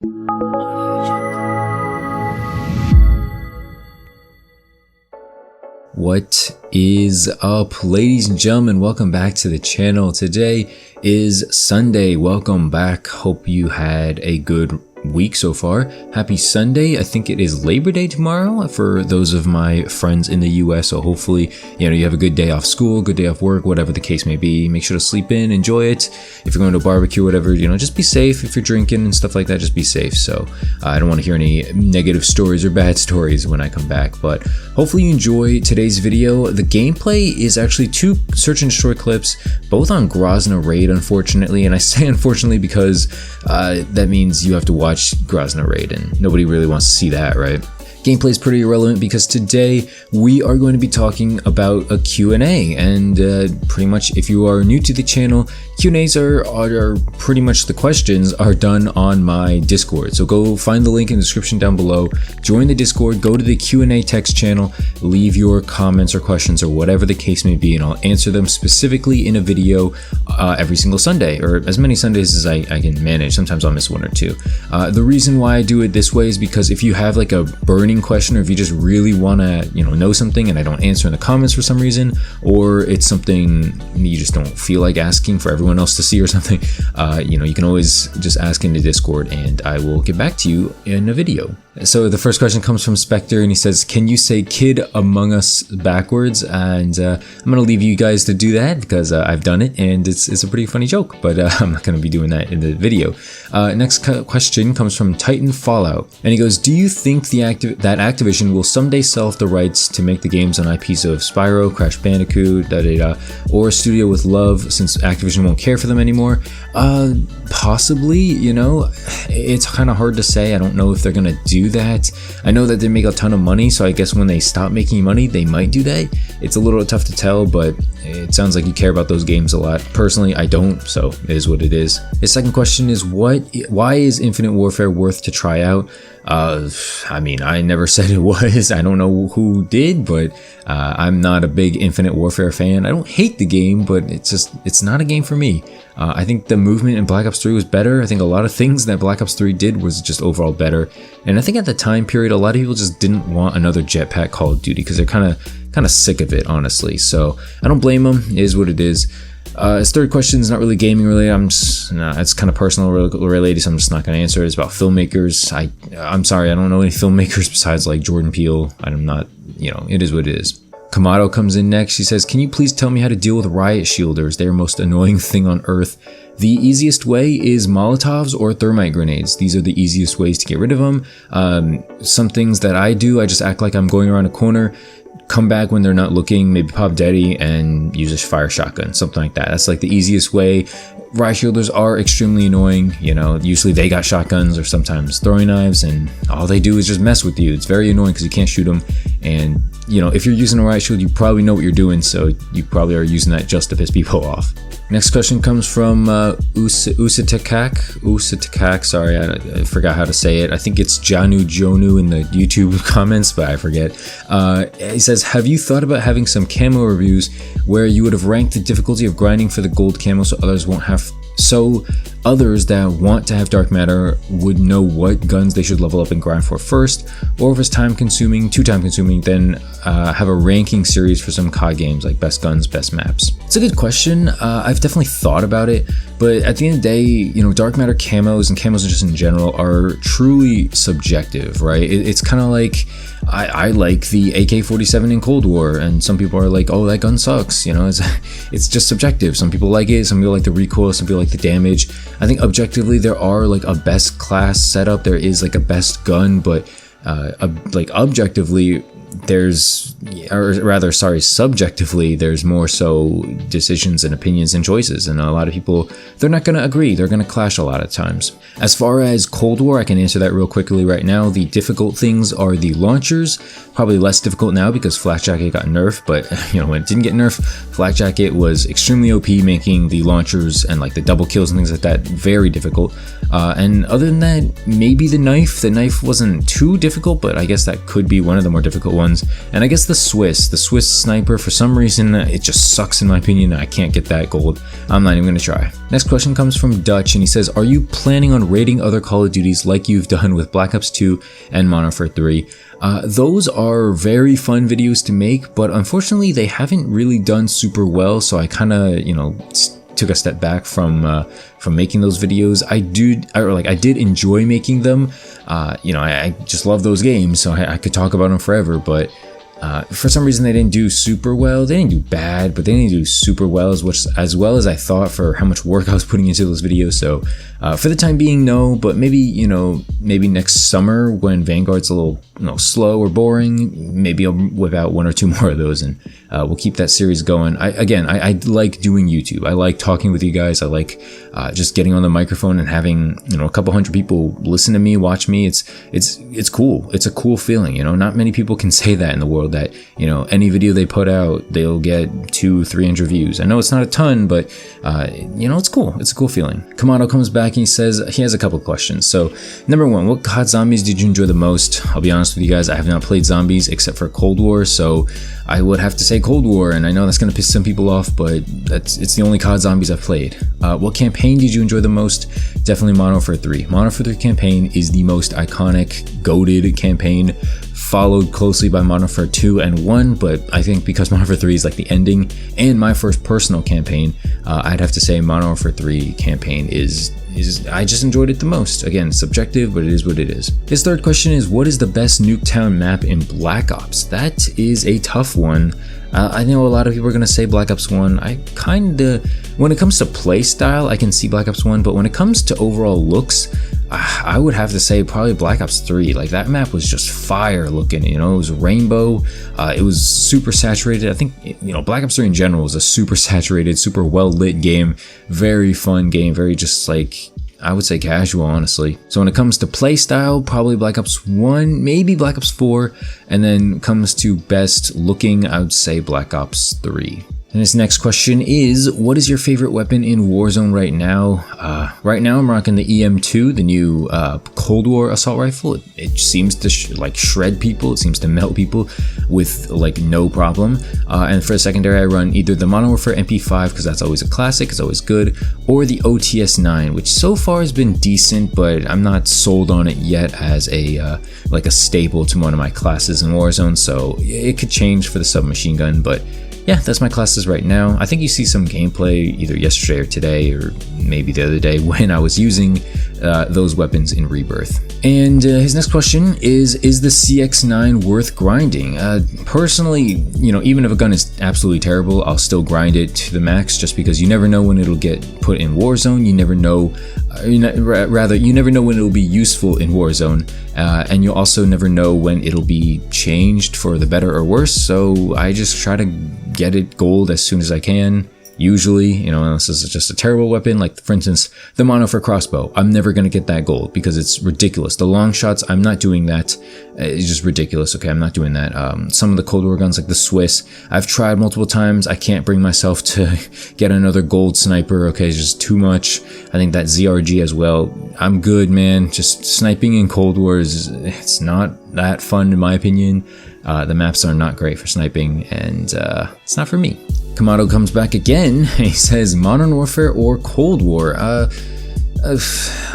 What is up, ladies and gentlemen? Welcome back to the channel. Today is Sunday. Welcome back. Hope you had a good week so far. Happy Sunday. I think it is Labor Day tomorrow for those of my friends in the US, so hopefully you have a good day off school, good day off work, whatever the case may be. Make sure to sleep in, enjoy it. If you're going to a barbecue, whatever, just be safe. If you're drinking and stuff like that, just be safe. So I don't want to hear any negative stories or bad stories when I come back, but hopefully you enjoy today's video. The gameplay is actually 2 search and destroy clips, both on Grozna Raid, unfortunately, and I say unfortunately because that means you have to watch Grozna Raid, and nobody really wants to see that, right? Gameplay is pretty irrelevant because today we are going to be talking about a Q&A, and pretty much if you are new to the channel, Q&As are pretty much the questions are done on my Discord. So go find the link in the description down below, join the Discord, go to the Q&A text channel, leave your comments or questions or whatever the case may be, and I'll answer them specifically in a video every single Sunday, or as many Sundays as I can manage. Sometimes I'll miss 1 or 2. The reason why I do it this way is because if you have like a burning question, or if you just really want to know something and I don't answer in the comments for some reason, or it's something you just don't feel like asking for everyone else to see or something, you can always just ask in the Discord and I will get back to you in a video. So the first question comes from Spectre, and he says, can you say Kid Among Us backwards? And I'm gonna leave you guys to do that because I've done it and it's a pretty funny joke, but I'm not gonna be doing that in the video. Next question comes from Titan Fallout, and he goes, do you think that Activision will someday sell off the rights to make the games on IPs of Spyro, Crash Bandicoot, or a studio with love, since Activision won't care for them anymore? Possibly, it's kind of hard to say. I don't know if they're gonna do that. I know that they make a ton of money, so I guess when they stop making money, they might do that. It's a little tough to tell, but it sounds like you care about those games a lot. Personally, I don't, so it is what it is. His second question is, why is Infinite Warfare worth to try out? I mean, I never said it was. I don't know who did, but I'm not a big Infinite Warfare fan. I don't hate the game, but it's not a game for me. I think the movement in Black Ops 3 was better. I think a lot of things that Black Ops 3 did was just overall better. And I think at the time period, a lot of people just didn't want another jetpack Call of Duty because they're kind of sick of it, honestly. So I don't blame them. It is what it is. His third question is not really gaming related. It's kind of personal related, so I'm just not going to answer it. It's about filmmakers. I'm sorry, I don't know any filmmakers besides like Jordan Peele. I'm not, it is what it is. Camo comes in next. She says, can you please tell me how to deal with riot shielders? They're the most annoying thing on earth. The easiest way is Molotovs or thermite grenades. These are the easiest ways to get rid of them. Some things that I do, I just act like I'm going around a corner, come back when they're not looking, maybe pop Daddy and use a fire shotgun, something like that. That's like the easiest way. Riot shielders are extremely annoying. Usually they got shotguns or sometimes throwing knives, and all they do is just mess with you. It's very annoying because you can't shoot them, and if you're using a riot shield, you probably know what you're doing, so you probably are using that just to piss people off. Next question comes from Usatakak, sorry, I forgot how to say it. I think it's Jonu in the YouTube comments, but I forget. He says, have you thought about having some camo reviews where you would have ranked the difficulty of grinding for the gold camo so others that want to have dark matter would know what guns they should level up and grind for first, or if it's too time consuming, then have a ranking series for some COD games like best guns, best maps? It's a good question. I've definitely thought about it, but at the end of the day, dark matter camos and camos just in general are truly subjective, right? It's kind of like, I like the AK-47 in Cold War, and some people are like, oh, that gun sucks. It's just subjective. Some people like it, some people like the recoil, some people like the damage. I think objectively there are like a best class setup, there is like a best gun, but like objectively subjectively, there's more so decisions and opinions and choices, and a lot of people, they're not going to agree, they're going to clash a lot of times. As far as Cold War, I can answer that real quickly right now. The difficult things are the launchers, probably less difficult now because Flak Jacket got nerfed, but when it didn't get nerfed, Flak Jacket was extremely OP, making the launchers and like the double kills and things like that very difficult. And other than that, maybe the knife wasn't too difficult, but I guess that could be one of the more difficult ones. guns. And I guess the Swiss sniper, for some reason, it just sucks in my opinion. I can't get that gold. I'm not even gonna try. Next question comes from Dutch, and he says, are you planning on raiding other Call of Duties like you've done with Black Ops 2 and Modern Warfare 3? Those are very fun videos to make, but unfortunately they haven't really done super well, so I kind of, took a step back from making those videos. I did enjoy making them. I just love those games, so I could talk about them forever, but for some reason they didn't do super well. They didn't do bad, but they didn't do super well as well as I thought for how much work I was putting into those videos. So for the time being, no, but maybe, maybe next summer when Vanguard's a little, slow or boring, maybe I'll whip out 1 or 2 more of those, and we'll keep that series going. I like doing YouTube. I like talking with you guys. I like just getting on the microphone and having, a couple hundred people listen to me, watch me. It's cool. It's a cool feeling. Not many people can say that in the world, that, any video they put out, they'll get 200-300 views. I know it's not a ton, but it's cool. It's a cool feeling. Camo comes back and he says he has a couple questions. So number 1, what COD zombies did you enjoy the most? I'll be honest with you guys, I have not played zombies except for Cold War, so I would have to say Cold War, and I know that's gonna piss some people off, but it's the only COD zombies I've played. What campaign did you enjoy the most? Definitely Modern Warfare 3. Modern Warfare 3 campaign is the most iconic, goated campaign, followed closely by Modern Warfare 2 and 1, but I think because Modern Warfare 3 is like the ending and my first personal campaign, I'd have to say Modern Warfare 3 campaign is I just enjoyed it the most. Again, subjective, but it is what it is. His third question is, what is the best Nuketown map in Black Ops? That is a tough one. I know a lot of people are going to say Black Ops 1. When it comes to play style, I can see Black Ops 1, but when it comes to overall looks, I would have to say probably Black Ops 3. Like, that map was just fire looking, it was rainbow, it was super saturated. I think, Black Ops 3 in general was a super saturated, super well lit game, very fun game, very just like, I would say casual, honestly. So when it comes to play style, probably Black Ops 1, maybe Black Ops 4, and then comes to best looking, I would say Black Ops 3. And this next question is, what is your favorite weapon in Warzone right now? Right now I'm rocking the EM2, the new Cold War assault rifle. It seems to shred people. It seems to melt people with no problem. And for a secondary, I run either the Modern Warfare MP5, because that's always a classic, it's always good, or the OTS9, which so far has been decent, but I'm not sold on it yet as a staple to one of my classes in Warzone. So it could change for the submachine gun, but yeah, that's my classes right now. I think you see some gameplay either yesterday or today, or maybe the other day, when I was using those weapons in Rebirth. And his next question is the CX9 worth grinding? Personally, even if a gun is absolutely terrible, I'll still grind it to the max, just because you never know when it'll get put in Warzone. You never know, you never know when it'll be useful in Warzone, and you also never know when it'll be changed for the better or worse. So I just try to get it gold as soon as I can. Usually, unless it's just a terrible weapon, like for instance, the Mono for crossbow. I'm never going to get that gold because it's ridiculous. The long shots, I'm not doing that. It's just ridiculous. Okay, I'm not doing that. Some of the Cold War guns like the Swiss, I've tried multiple times. I can't bring myself to get another gold sniper. Okay, it's just too much. I think that ZRG as well. I'm good, man. Just sniping in Cold War it's not that fun in my opinion. The maps are not great for sniping, and it's not for me. Camo comes back again. He says Modern Warfare or Cold War? A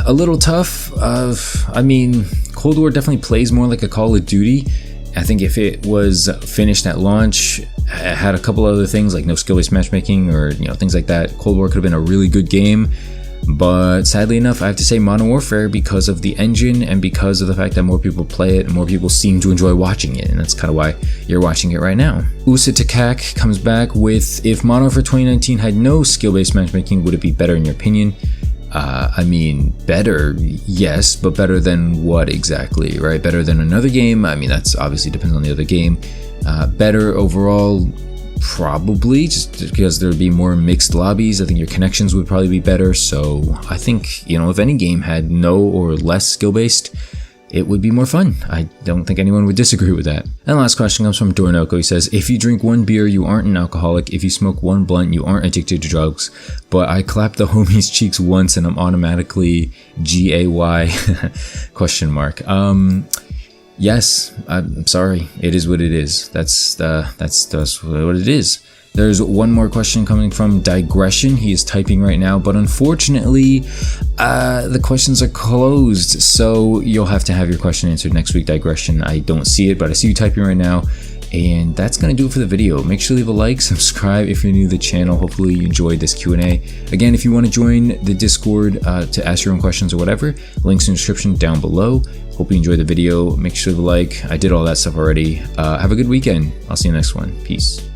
little tough. I mean, Cold War definitely plays more like a Call of Duty. I think if it was finished at launch, had a couple other things like no skill-based matchmaking or things like that, Cold War could have been a really good game. But sadly enough, I have to say Modern Warfare, because of the engine and because of the fact that more people play it and more people seem to enjoy watching it, and that's kind of why you're watching it right now. Usa Takak comes back with, if Modern Warfare 2019 had no skill-based matchmaking, would it be better in your opinion? I mean, better, yes, but better than what exactly, right? Better than another game? I mean, that's obviously depends on the other game. Better overall? Probably, just because there'd be more mixed lobbies. I think your connections would probably be better. So I think, if any game had no or less skill-based, it would be more fun. I don't think anyone would disagree with that. And the last question comes from Dornoko. He says, if you drink one beer, you aren't an alcoholic. If you smoke one blunt, you aren't addicted to drugs. But I clapped the homie's cheeks once and I'm automatically GAY ? yes, I'm sorry. It is what it is. That's what it is. There's one more question coming from Digression. He is typing right now, but unfortunately, the questions are closed. So you'll have to have your question answered next week, Digression. I don't see it, but I see you typing right now. And that's going to do it for the video. Make sure to leave a like, subscribe if you're new to the channel. Hopefully you enjoyed this Q&A. Again, if you want to join the Discord to ask your own questions or whatever, links in the description down below. Hope you enjoyed the video. Make sure to leave a like. I did all that stuff already. Have a good weekend. I'll see you next one. Peace.